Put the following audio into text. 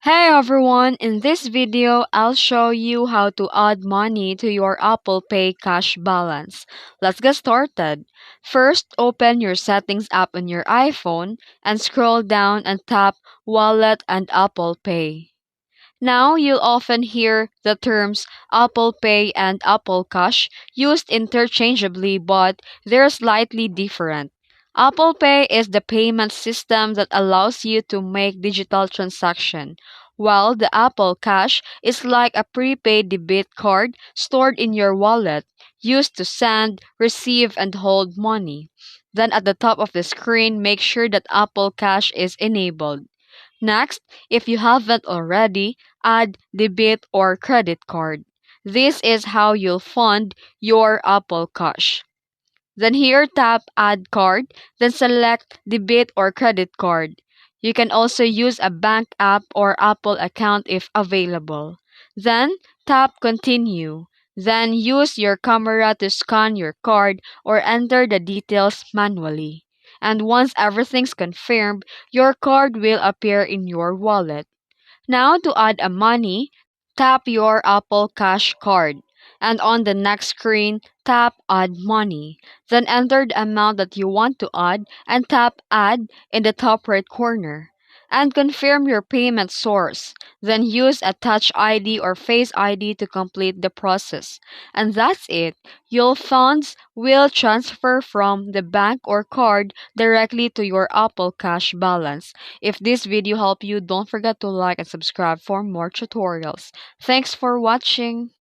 Hey everyone, in this video, I'll show you how to add money to your Apple Pay cash balance. Let's get started. First, open your settings app on your iPhone and scroll down and tap Wallet and Apple Pay. Now, you'll often hear the terms Apple Pay and Apple Cash used interchangeably, but they're slightly different. Apple Pay is the payment system that allows you to make digital transaction, while the Apple Cash is like a prepaid debit card stored in your wallet, used to send, receive, and hold money. Then at the top of the screen, make sure that Apple Cash is enabled. Next, if you haven't already, add debit or credit card. This is how you'll fund your Apple Cash. Then here tap Add Card, then select Debit or Credit Card. You can also use a bank app or Apple account if available. Then tap Continue. Then use your camera to scan your card or enter the details manually. And once everything's confirmed, your card will appear in your wallet. Now to add a money, tap your Apple Cash card. And on the next screen, tap Add Money. Then enter the amount that you want to add and tap Add in the top right corner. And confirm your payment source. Then use a Touch ID or Face ID to complete the process. And that's it. Your funds will transfer from the bank or card directly to your Apple Cash balance. If this video helped you, don't forget to like and subscribe for more tutorials. Thanks for watching.